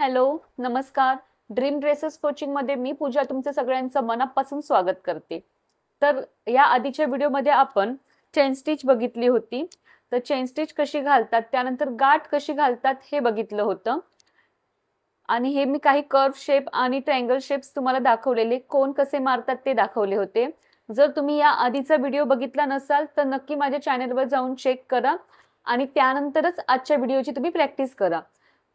Hello, नमस्कार. Dream dresses coaching मध्ये मी पूजा तुमचं सगळ्यांचं मनापासून स्वागत करते. तर या आधीच्या व्हिडिओमध्ये आपण चेन स्टिच बघितली होती. तर चेन स्टिच कशी घालतात, त्यानंतर गाठ कशी घालतात हे बघितलं होतं. आणि हे मी काही कर्व शेप आणि ट्रायंगल शेप्स तुम्हाला दाखवलेले, कोण कसे मारतात ते दाखवले होते. जर तुम्ही या आधीचा व्हिडिओ बघितला नसाल तर नक्की माझ्या चॅनलवर जाऊन चेक करा आणि त्यानंतरच आजच्या व्हिडिओची तुम्ही प्रॅक्टिस करा.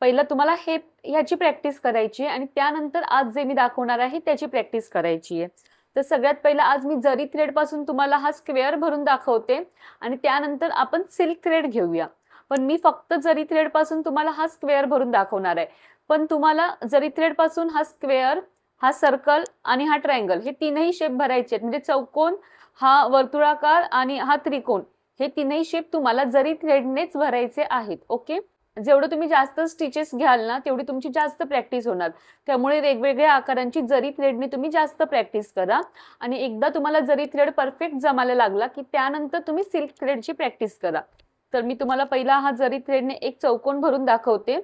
पहिलं तुम्हाला ह्याची प्रॅक्टिस करायची आहे आणि त्यानंतर आज जे मी दाखवणार आहे त्याची प्रॅक्टिस करायची आहे. तर सगळ्यात पहिलं आज मी जरी थ्रेड पासून तुम्हाला हा स्क्वेअर भरून दाखवते आणि त्यानंतर आपण सिल्क थ्रेड घेऊया. पण मी फक्त जरी थ्रेड पासून तुम्हाला हा स्क्वेअर भरून दाखवणार आहे. पण तुम्हाला जरी थ्रेड पासून हा स्क्वेअर, हा सर्कल आणि हा ट्रायंगल हे तीनही शेप भरायचे आहेत. म्हणजे चौकोन, हा वर्तुळाकार आणि हा त्रिकोण हे तीनही शेप तुम्हाला जरी थ्रेडनेच भरायचे आहेत. ओके. जेवढं तुम्ही जास्त स्टिचेस घ्याल ना तेवढी तुमची जास्त प्रॅक्टिस होणार. त्यामुळे वेगवेगळ्या आकारांची जरी थ्रेडने तुम्ही जास्त प्रॅक्टिस करा आणि एकदा तुम्हाला जरी थ्रेड परफेक्ट जमायला लागला की त्यानंतर तुम्ही सिल्क थ्रेडची प्रॅक्टिस करा. तर मी तुम्हाला पहिला हा जरी थ्रेडने एक चौकोन भरून दाखवते.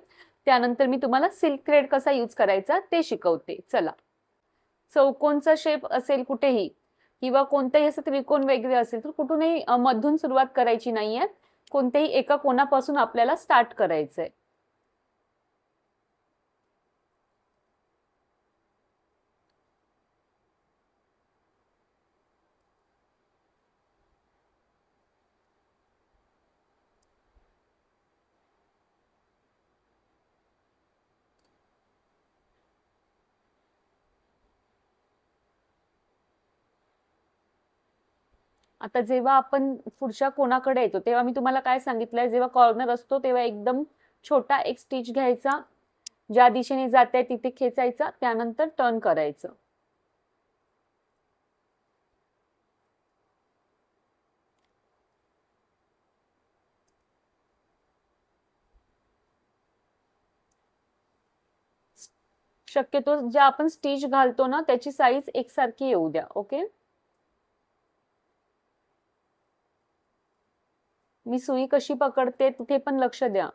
त्यानंतर मी तुम्हाला सिल्क थ्रेड कसा यूज करायचा ते शिकवते. चला. चौकोनचा शेप असेल कुठेही किंवा कोणताही असं त्रिकोण वगैरे असेल तर कुठूनही मधून सुरुवात करायची नाहीये. कोणत्याही एका कोणापासून आपल्याला स्टार्ट करायचंय. आता जेव्हा आपण पुढच्या कोणाकडे येतो तेव्हा मी तुम्हाला काय सांगितलंय, जेव्हा कॉर्नर असतो तेव्हा एकदम छोटा एक स्टिच घ्यायचा, ज्या दिशेने जाते तिथे खेचायचा, त्यानंतर टर्न करायचं. शक्यतो ज्या आपण स्टिच घालतो ना त्याची साईज एकसारखी येऊ द्या. ओके. मी सुई कशी पकडते तिथे पण लक्ष द्या.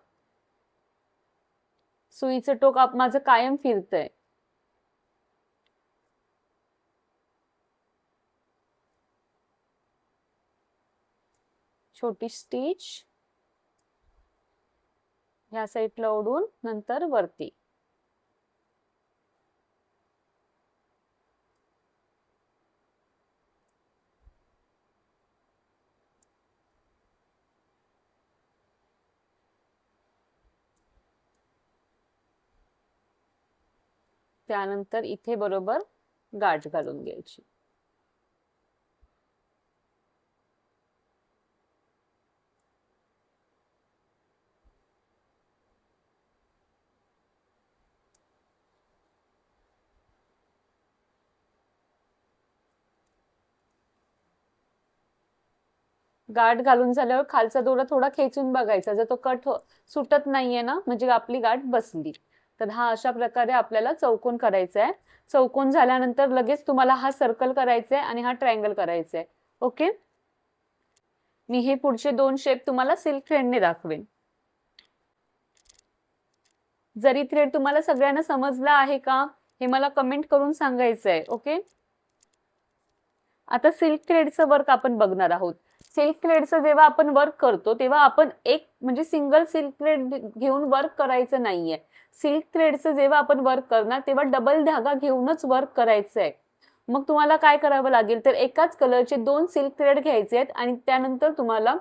सुईचं टोक माझं कायम फिरतंय. छोटी स्टिच ह्या साईडला ओढून नंतर वरती. त्यानंतर इथे बरोबर गाठ घालून घ्यायची. गाठ घालून झाल्यावर खालचा दोरा थोडा खेचून बघायचा. जर तो सुटत नाहीये ना म्हणजे आपली गाठ बसली. तर हा अशा प्रकारे आपल्याला चौकोन करायचा आहे. चौकोन झाल्यानंतर लगेच तुम्हाला हा सर्कल करायचा आहे आणि हा ट्रायंगल करायचा आहे. ओके. मी हे पुढचे दोन शेप तुम्हाला सिल्क थ्रेडने दाखवेन. जरी थ्रेड तुम्हाला सगळ्यांना समजला आहे का हे मला कमेंट करून सांगायचं आहे. ओके. आता सिल्क थ्रेडचं वर्क आपण बघणार आहोत. सिल्क थ्रेडचं जेव्हा आपण वर्क करतो तेव्हा आपण एक म्हणजे सिंगल सिल्क थ्रेड घेऊन वर्क करायचं नाहीये. सिल्क थ्रेडचं जेव्हा आपण वर्क करणार तेव्हा डबल धागा घेऊनच वर्क करायचं आहे. मग तुम्हाला काय करावं लागेल तर एकाच कलरचे दोन सिल्क थ्रेड घ्यायचे आहेत आणि त्यानंतर तुम्हाला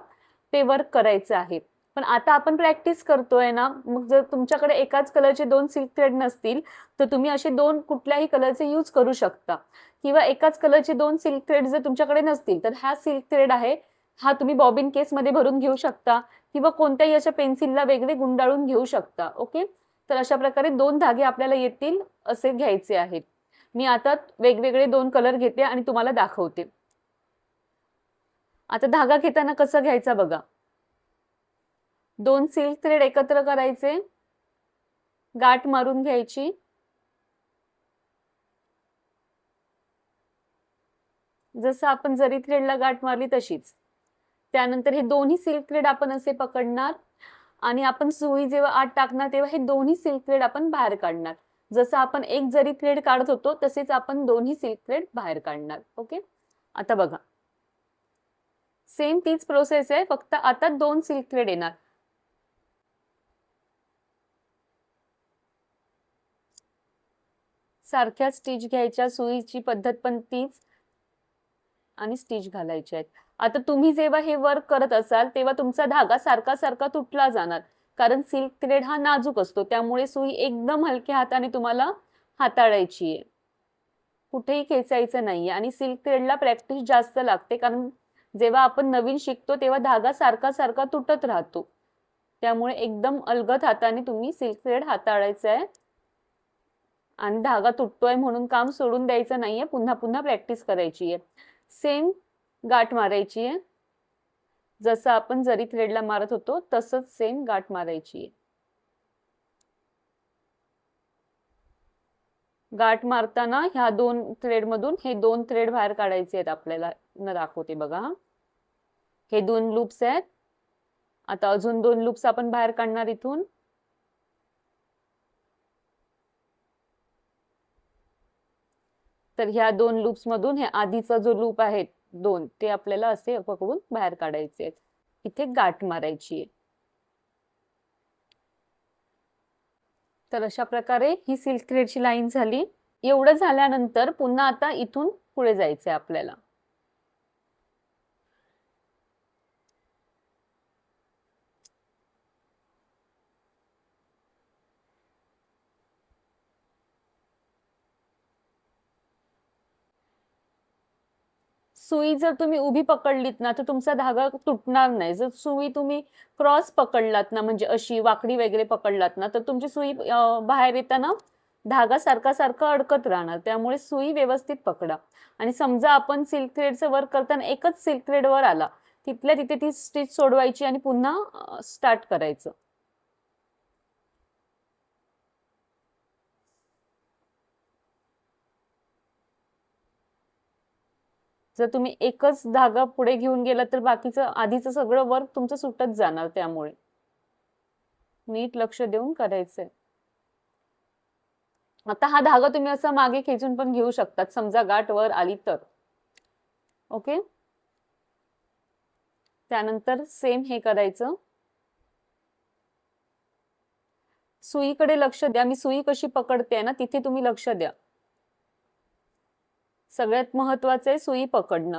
ते वर्क करायचं आहे. पण आता आपण प्रॅक्टिस करतोय ना, मग जर तुमच्याकडे एकाच कलरचे दोन सिल्क थ्रेड नसतील तर तुम्ही असे दोन कुठल्याही कलरचे यूज करू शकता. किंवा एकाच कलरचे दोन सिल्क थ्रेड जर तुमच्याकडे नसतील तर हा सिल्क थ्रेड आहे, हा तुम्ही बॉबिन केस मध्ये भरून घेऊ शकता किंवा कोणत्याही अशा पेन्सिलला वेगळे गुंडाळून घेऊ शकता. ओके. तर अशा प्रकारे दोन धागे आपल्याला येतील असे घ्यायचे आहेत. मी आता वेगवेगळे दोन कलर घेते आणि तुम्हाला दाखवते. आता धागा घेताना कसं घ्यायचा बघा. दोन सिल्क थ्रेड एकत्र करायचे, गाठ मारून घ्यायची, जसं आपण जरी थ्रेडला गाठ मारली तशीच. त्यानंतर हे दोन्ही सिल्क थ्रेड आपण असे पकडणार आणि आपण सुई जेव्हा आत टाकणार तेव्हा हे दोन्ही सिल्क थ्रेड आपण बाहेर काढणार. जसं आपण एक जरी थ्रेड काढत होतो तसेच आपण दोन्ही सिल्क थ्रेड बाहेर काढणार. ओके, आता बघा सेम तीच प्रोसेस आहे, फक्त आता 2 सिल्क थ्रेड येणार. सारख्या स्टिच घ्यायच्या, सुईची पद्धत पण तीच आणि स्टिच घालायचे आहेत. आता तुम्ही जेव्हा हे वर्क करत असाल तेव्हा तुमचा धागा सारखा सारखा तुटला जाणार, कारण सिल्क थ्रेड हा नाजूक असतो, त्यामुळे सुई एकदम हलक्या हाताने तुम्हाला हाताळायची आहे, कुठेही खेचायचं नाहीये. आणि सिल्क थ्रेडला प्रॅक्टिस जास्त लागते, कारण जेव्हा आपण नवीन शिकतो तेव्हा धागा सारखा सारखा तुटत राहतो, त्यामुळे एकदम अलगद हाताने तुम्ही सिल्क थ्रेड हाताळायचा आहे. आणि धागा तुटतोय म्हणून काम सोडून द्यायचं नाहीये, पुन्हा पुन्हा प्रॅक्टिस करायची आहे. सेम गाठ मारायची आहे, जसं आपण जरी थ्रेडला मारत होतो तसंच सेम गाठ मारायची आहे. गाठ मारताना ह्या 2 थ्रेड मधून हे 2 थ्रेड बाहेर काढायचे आहेत आपल्याला. दाखवते बघा, हे 2 लूप्स आहेत. आता अजून 2 लूप्स आपण बाहेर काढणार इथून. तर ह्या 2 लूप्स मधून हे आधीचा जो लूप आहे 2 ते आपल्याला असे पकडून बाहेर काढायचे आहेत. इथे गाठ मारायची आहे. तर अशा प्रकारे ही सिल्क थ्रेडची लाईन झाली. एवढं झाल्यानंतर पुन्हा आता इथून पुढे जायचंय आपल्याला. सुई जर तुम्ही उभी पकडलीत ना तर तुमचा धागा तुटणार नाही. जर सुई तुम्ही क्रॉस पकडलात ना, म्हणजे अशी वाकडी वगैरे पकडलात ना, तर तुमची सुई बाहेर येताना धागा सारखा सारखा अडकत राहणार. त्यामुळे सुई व्यवस्थित पकडा. आणि समजा आपण सिल्क थ्रेडचं वर्क करताना एकच सिल्क थ्रेड वर आला, तिथल्या तिथे ती स्टिच सोडवायची आणि पुन्हा स्टार्ट करायचं. जर तुम्ही एकच धागा पुढे घेऊन गेला तर बाकीचं आधीचं सगळं वर्क तुमचं सुटत जाणार. त्यामुळे नीट लक्ष देऊन करायचंय. आता हा धागा तुम्ही असा मागे खेचून पण घेऊ शकतात, समजा गाठ वर आली तर. ओके, त्यानंतर सेम हे करायचं. सुईकडे लक्ष द्या. मी सुई कशी पकडते ना तिथे तुम्ही लक्ष द्या. सगळ्यात महत्वाचं आहे सुई पकडणं.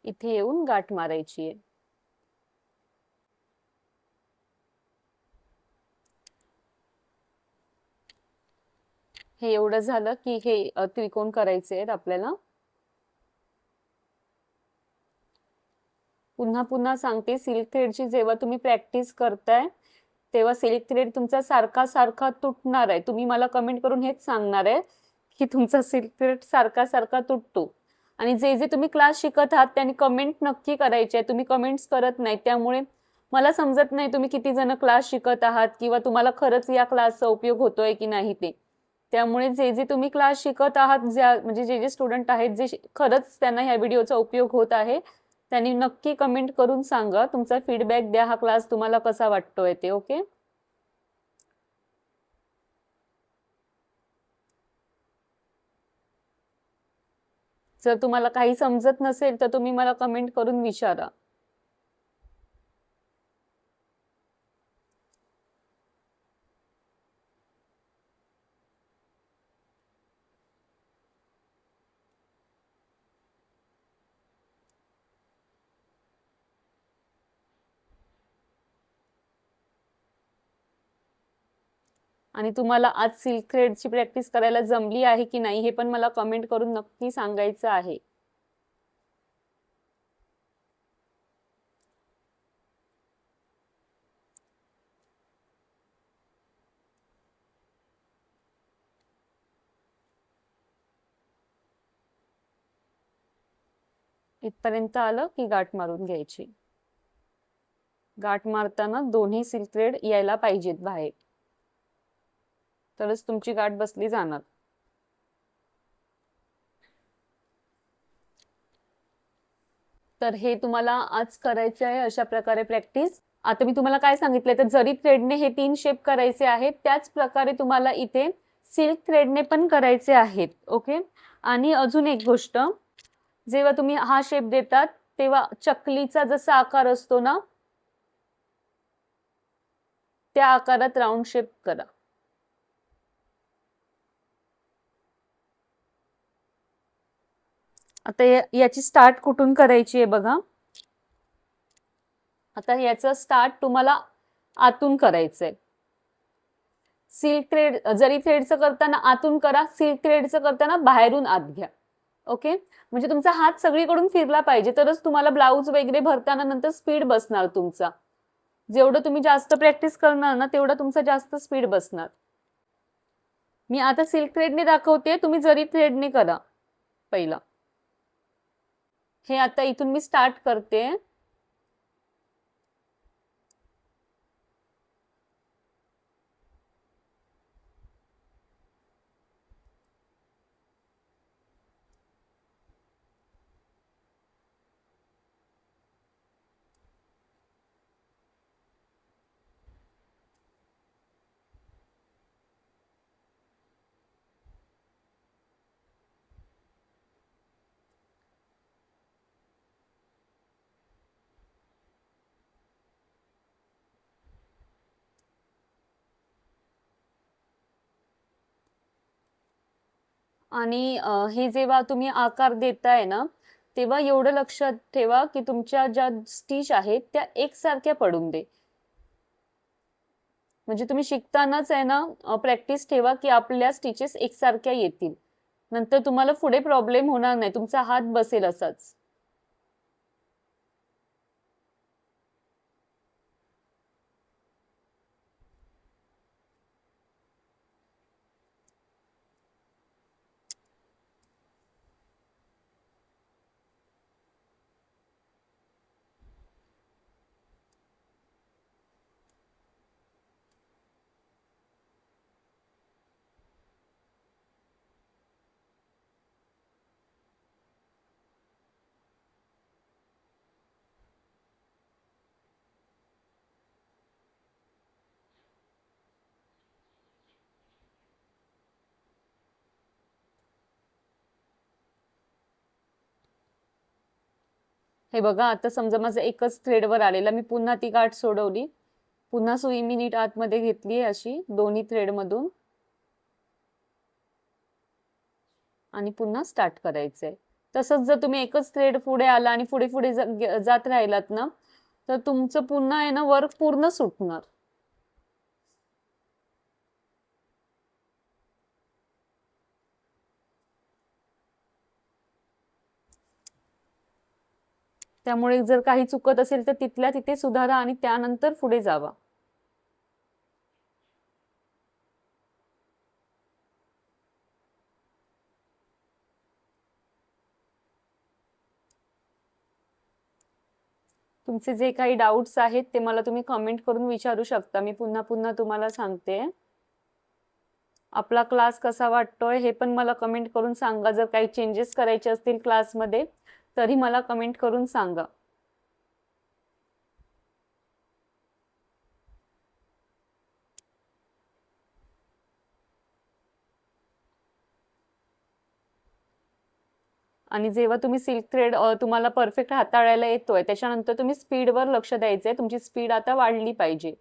इथे येऊन गाठ मारायची आहे. हे एवढं झालं की हे त्रिकोण करायचे आहेत आपल्याला. पुन्हा पुन्हा सांगते, सिल्क थ्रेडची जेव्हा तुम्ही प्रॅक्टिस करताय तेव्हा सिल्क थ्रेड तुमचा सारखा सारखा तुटणार आहे. तुम्ही मला कमेंट करून हेच सांगणार आहे की तुमचा सिल्क थ्रेड सारखा सारखा तुटतो. आणि जे जे तुम्ही क्लास शिकत आहात त्यांनी कमेंट नक्की करायचे आहे. तुम्ही कमेंट्स करत नाही, त्यामुळे मला समजत नाही तुम्ही किती जण क्लास शिकत आहात किंवा तुम्हाला खरंच या क्लासचा उपयोग होतोय की नाही ते. त्यामुळे जे जे तुम्ही क्लास शिकत आहात, म्हणजे जे जे स्टुडंट आहेत जे खरंच त्यांना ह्या व्हिडिओचा उपयोग होत आहे, त्यांनी नक्की कमेंट करून सांगा, तुमचा फीडबॅक द्या, हा क्लास तुम्हाला कसा वाटतोय ते. ओके, जर तुम्हाला काही समजत नसेल तर तुम्ही मला कमेंट करून विचारा. आणि तुम्हाला आज सिल्क थ्रेडची प्रॅक्टिस करायला जमली आहे की नाही हे पण मला कमेंट करून नक्की सांगायचं आहे. इथपर्यंत आलं की गाठ मारून घ्यायची. गाठ मारताना दोन्ही सिल्क थ्रेड यायला पाहिजेत बाहेर, तरच तुमची गाठ बसली जाणार. तर हे तुम्हाला आज करायचे आहे अशा प्रकारे प्रॅक्टिस. आता मी तुम्हाला काय सांगितलंय तर जरी थ्रेडने हे 3 शेप करायचे आहेत त्याच प्रकारे तुम्हाला इथे सिल्क थ्रेडने पण करायचे आहेत. ओके. आणि अजून एक गोष्ट, जेव्हा तुम्ही हा शेप देतात तेव्हा चकलीचा जसा आकार असतो ना त्या आकारात राऊंड शेप करा. आता याची स्टार्ट कुठून करायची आहे बघा. आता याचं स्टार्ट तुम्हाला आतून करायचंय. सिल्क थ्रेड जरी थ्रेडचं करताना आतून करा, सिल्क थ्रेडचं करताना बाहेरून आत घ्या. ओके. म्हणजे तुमचा हात सगळीकडून फिरला पाहिजे, तरच तुम्हाला ब्लाऊज वगैरे भरताना नंतर स्पीड बसणार तुमचा. जेवढं तुम्ही जास्त प्रॅक्टिस करणार ना तेवढं तुमचा जास्त स्पीड बसणार. मी आता सिल्क थ्रेडने दाखवते, तुम्ही जरी थ्रेडने करा पहिला. हे आता इथून मी स्टार्ट करते. आणि हे जेव्हा तुम्ही आकार देताय ना तेव्हा एवढं लक्षात ठेवा की तुमच्या ज्या स्टिच आहेत त्या एकसारख्या पडून दे. म्हणजे तुम्ही शिकतानाच आहे ना प्रॅक्टिस ठेवा की आपल्या स्टिचेस एकसारख्या येतील, नंतर तुम्हाला पुढे प्रॉब्लेम होणार नाही, तुमचा हात बसेल असाच. हे बघा, आता समजा माझं एकच थ्रेडवर आलेला, मी पुन्हा ती गाठ सोडवली, पुन्हा सुई मी नीट आतमध्ये घेतली अशी दोन्ही थ्रेड मधून आणि पुन्हा स्टार्ट करायचंय. तसंच जर तुम्ही एकच थ्रेड पुढे आला आणि पुढे पुढे जात राहिलात ना तर तुमचं पुन्हा आहे ना वर्क पूर्ण सुटणार. त्यामुळे जर काही चुकत असेल तर तिथल्या तिथे सुधारा आणि त्यानंतर पुढे जावा. तुमचे जे काही डाउट्स आहेत ते मला तुम्ही कमेंट करून विचारू शकता, मी पुन्हा पुन्हा तुम्हाला सांगते. आपला क्लास कसा वाटतोय हे पण मला कमेंट करून सांगा. जर काही चेंजेस करायचे असतील क्लासमध्ये तरी मला कमेंट करून सांगा. आणि जेव्हा तुम्ही सिल्क थ्रेड तुम्हाला परफेक्ट हाताळायला येतोय त्याच्यानंतर तुम्ही स्पीडवर लक्ष द्यायचंय. तुमची स्पीड आता वाढली पाहिजे.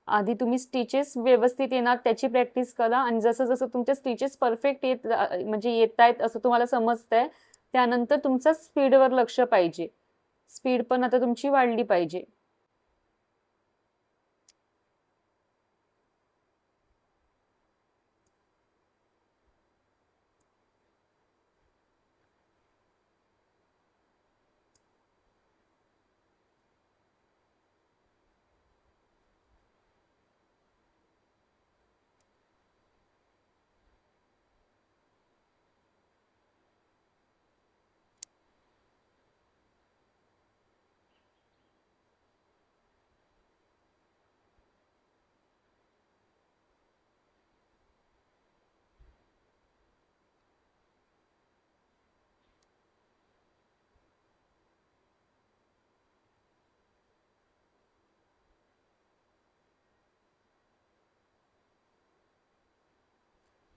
आधी तुम्ही स्टिचेस व्यवस्थित येणार त्याची प्रॅक्टिस करा आणि जसं जसं तुमचे स्टिचेस परफेक्ट म्हणजे येत आहेत असं तुम्हाला समजतंय त्यानंतर तुमचा स्पीडवर लक्ष पाहिजे. स्पीड पण आता तुमची वाढली पाहिजे.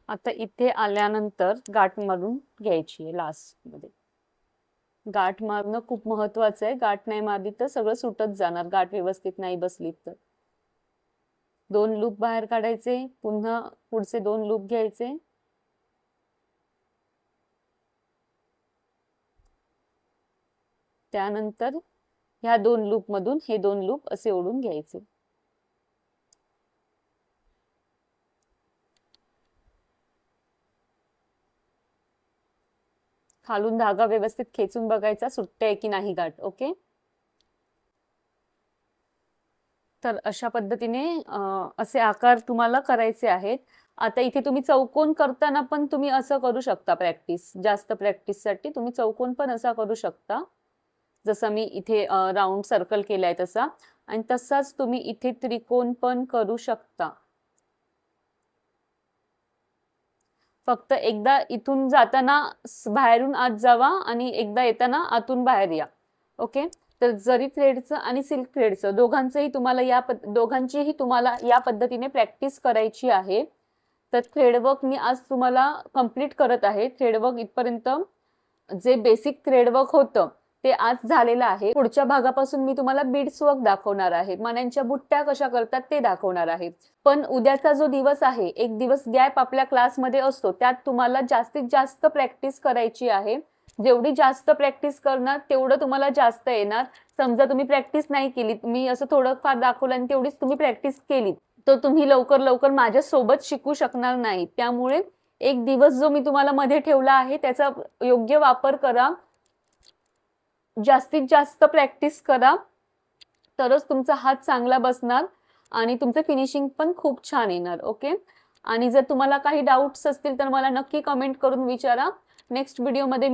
आता इथे आल्यानंतर गाठ मारून घ्यायची आहे लास्ट मध्ये. गाठ मारणं खूप महत्वाचं आहे. गाठ नाही मारली तर सगळं सुटत जाणार, गाठ व्यवस्थित नाही बसली तर. 2 लूप बाहेर काढायचे, पुन्हा पुढचे 2 लूप घ्यायचे. त्यानंतर ह्या 2 लूप मधून हे 2 लूप असे ओढून घ्यायचे. खालून धागा व्यवस्थित खेचून बघायचा सुटते की नाही गाठ. ओके. तर अशा पद्धतीने असे आकार तुम्हाला करायचे आहेत. आता इथे तुम्ही चौकोन करताना पण तुम्ही असं करू शकता. प्रॅक्टिस जास्त प्रॅक्टिससाठी तुम्ही चौकोन पण असा करू शकता, जसं मी इथे राऊंड सर्कल केलाय तसा. आणि तसाच तुम्ही इथे त्रिकोण पण करू शकता. फक्त एकदा इथून जाताना बाहेरून आत जावा आणि एकदा येताना आतून बाहेर या. ओके. तर जरी थ्रेडचं आणि सिल्क थ्रेडचं दोघांचीही तुम्हाला या पद्धतीने प्रॅक्टिस करायची आहे. तर थ्रेडवर्क मी आज तुम्हाला कंप्लीट करत आहे. थ्रेडवर्क इथपर्यंत जे बेसिक थ्रेडवर्क होतं ते आज झालेलं आहे. पुढच्या भागापासून मी तुम्हाला बीड्स वर्क दाखवणार आहे, मण्यांच्या बुट्ट्या कशा करतात ते दाखवणार आहे. पण उद्याचा जो दिवस आहे, एक दिवस गॅप आपल्या क्लासमध्ये असतो, त्यात तुम्हाला जास्तीत जास्त प्रॅक्टिस करायची आहे. जेवढी जास्त प्रॅक्टिस करणार तेवढं तुम्हाला जास्त येणार. समजा तुम्ही प्रॅक्टिस नाही केली, मी असं थोडंफार दाखवलं आणि तेवढीच तुम्ही प्रॅक्टिस केली, तर तुम्ही लवकर लवकर माझ्या सोबत शिकू शकणार नाही. त्यामुळे एक दिवस जो मी तुम्हाला मध्ये ठेवला आहे त्याचा योग्य वापर करा. जास्तीत जास्त प्रॅक्टिस करा, तरच तुमचा हात चांगला बसणार आणि तुमचं फिनिशिंग पण खूप छान येणार. ओके. आणि जर तुम्हाला काही डाऊट्स असतील तर मला नक्की कमेंट करून विचारा. नेक्स्ट व्हिडिओमध्ये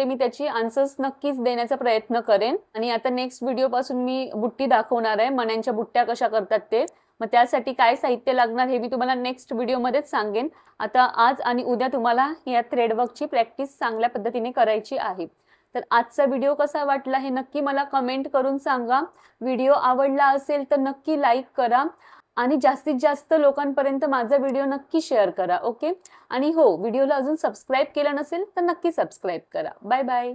मी त्याची आन्सर्स नक्कीच देण्याचा प्रयत्न करेन. आणि आता नेक्स्ट व्हिडिओ पासून मी बुट्टी दाखवणार आहे, मण्यांच्या बुट्ट्या कशा करतात ते. मग त्यासाठी काय साहित्य लागणार हे मी तुम्हाला नेक्स्ट व्हिडिओमध्येच सांगेन. आता आज आणि उद्या तुम्हाला या थ्रेडवर्कची प्रॅक्टिस चांगल्या पद्धतीने करायची आहे. तर आजचा व्हिडिओ कसा वाटला हे नक्की मला कमेंट करून सांगा. व्हिडिओ आवडला असेल तर नक्की लाईक करा आणि जास्तीत जास्त लोकांपर्यंत माझा व्हिडिओ नक्की शेअर करा. ओके. आणि हो, व्हिडिओला अजून सबस्क्राईब केलं नसेल तर नक्की सबस्क्राईब करा. Bye bye.